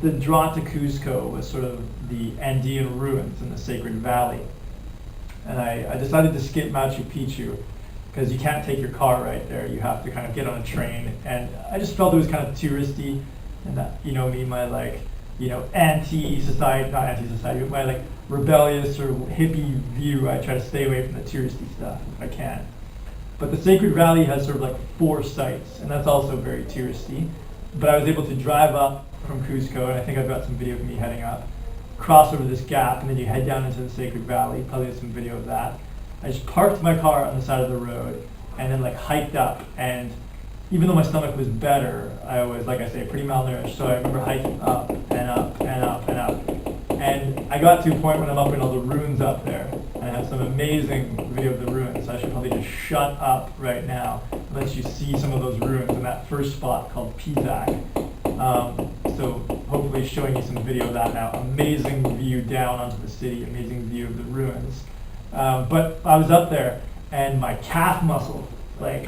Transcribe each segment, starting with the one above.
the draw to Cuzco was sort of the Andean ruins in the Sacred Valley. And I decided to skip Machu Picchu because you can't take your car right there. You have to kind of get on a train. And I just felt it was kind of touristy. And that, you know me, my like, you know, anti-society, not anti-society, but my like rebellious or hippie view, I try to stay away from the touristy stuff if I can. But the Sacred Valley has sort of like 4 sites, and that's also very touristy. But I was able to drive up from Cuzco, and I think I've got some video of me heading up, cross over this gap, and then you head down into the Sacred Valley. Probably have some video of that. I just parked my car on the side of the road, and then like hiked up. And even though my stomach was better, I was, like I say, pretty malnourished. So I remember hiking up and up and up and up. And I got to a point when I'm up in all the ruins up there. And I have some amazing video of the ruins. So I should probably just shut up right now and let you see some of those ruins in that first spot called Pisac. So hopefully showing you some video of that now. Amazing view down onto the city, amazing view of the ruins. But I was up there and my calf muscle, like,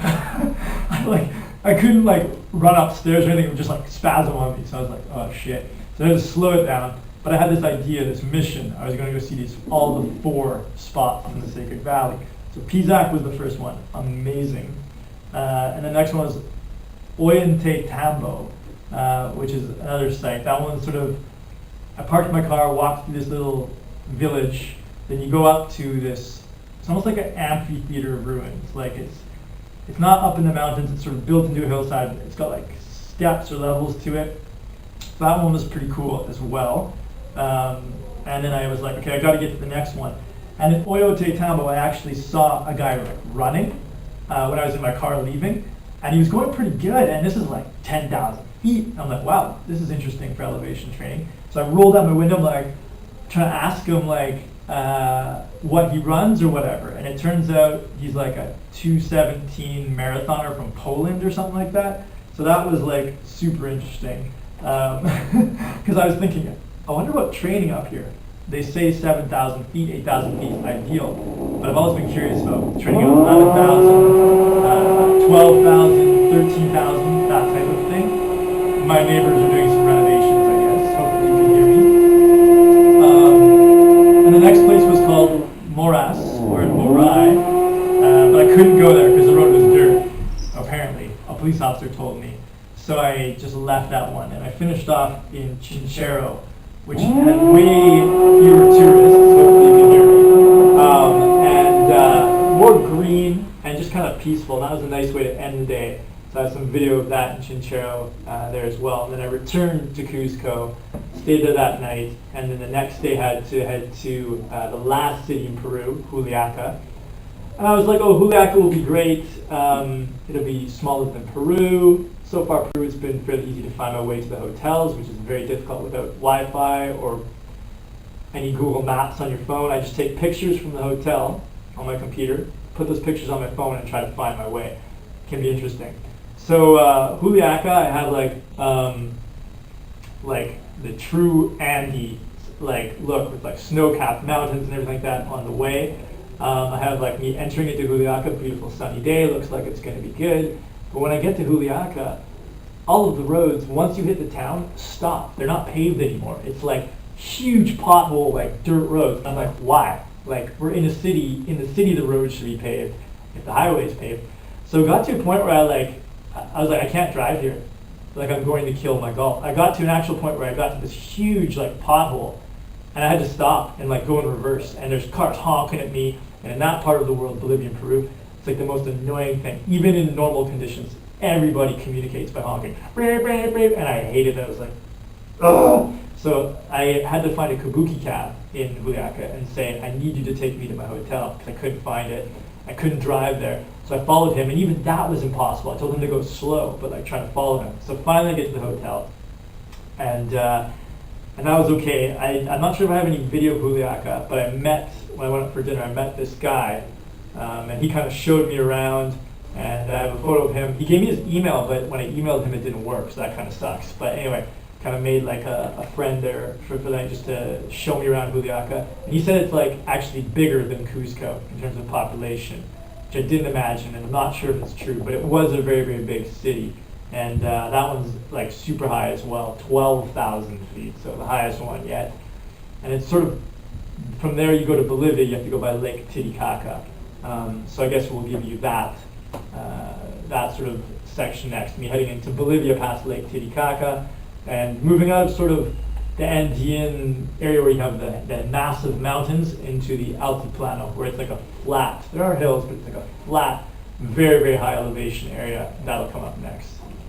I couldn't like run upstairs or anything, it would just like spasm on me. So I was like, oh shit. So I had to slow it down. But I had this idea, this mission. I was going to go see all the 4 spots in the Sacred Valley. So Pisac was the first one, amazing. And the next one was Ollantaytambo, which is another site. That one sort of, I parked my car, walked through this little village, then you go up to this, it's almost like an amphitheater of ruins. Like it's not up in the mountains, it's sort of built into a hillside. It's got like steps or levels to it. So that one was pretty cool as well. And then I was like, okay, I got to get to the next one. And in Ollantaytambo, I actually saw a guy like running when I was in my car leaving, and he was going pretty good. And this is like 10,000 feet. I'm like, wow, this is interesting for elevation training. So I rolled out my window, like trying to ask him like what he runs or whatever. And it turns out he's like a 2:17 marathoner from Poland or something like that. So that was like super interesting because I was thinking, I wonder what training up here. They say 7,000 feet, 8,000 feet is ideal, but I've always been curious about training at 11,000, 12,000, 13,000, that type of thing. My neighbors are doing some renovations, I guess. Hopefully you can hear me. And the next place was called Moras, or Morai, but I couldn't go there because the road was dirt, apparently. A police officer told me. So I just left that one, and I finished off in Chinchero, which had way fewer tourists, hopefully you can hear me, and more green and just kind of peaceful. And that was a nice way to end the day. So I have some video of that in Chinchero there as well. And then I returned to Cuzco, stayed there that night, and then the next day had to head to the last city in Peru, Juliaca. And I was like, oh, Juliaca will be great. It'll be smaller than Peru. So far, Peru, it's been fairly easy to find my way to the hotels, which is very difficult without Wi-Fi or any Google Maps on your phone. I just take pictures from the hotel on my computer, put those pictures on my phone, and try to find my way. It can be interesting. So Juliaca, I have like the true Andes look with like snow-capped mountains and everything like that on the way. I have like me entering into Juliaca, beautiful sunny day, looks like it's going to be good. But when I get to Juliaca, all of the roads, once you hit the town, stop. They're not paved anymore. It's like huge pothole, like dirt roads. I'm like, why? Like, we're in a city. In the city, the roads should be paved if the highway is paved. So it got to a point where I was like, I can't drive here. Like, I'm going to kill my golf. I got to an actual point where I got to this huge like pothole, and I had to stop and like go in reverse. And there's cars honking at me. And in that part of the world, Bolivia and Peru, it's like the most annoying thing. Even in normal conditions, everybody communicates by honking. And I hated that. I was like, oh. So I had to find a kabuki cab in Juliaca and say, I need you to take me to my hotel, because I couldn't find it. I couldn't drive there. So I followed him, and even that was impossible. I told him to go slow, but like trying to follow him. So finally I get to the hotel, and that was okay. I'm not sure if I have any video of Juliaca, but when I went up for dinner, I met this guy, and he kind of showed me around, and I have a photo of him. He gave me his email, but when I emailed him, it didn't work, so that kind of sucks. But anyway, kind of made like a friend there for that, just to show me around Juliaca. And he said it's like actually bigger than Cuzco in terms of population, which I didn't imagine, and I'm not sure if it's true, but it was a very, very big city And that one's like super high as well, 12,000 feet, so the highest one yet. And it's sort of, from there you go to Bolivia, you have to go by Lake Titicaca. So I guess we'll give you that sort of section next. Me heading into Bolivia past Lake Titicaca and moving out of sort of the Andean area where you have the massive mountains into the Altiplano, where it's like a flat. There are hills, but it's like a flat, very, very high elevation area. That'll come up next.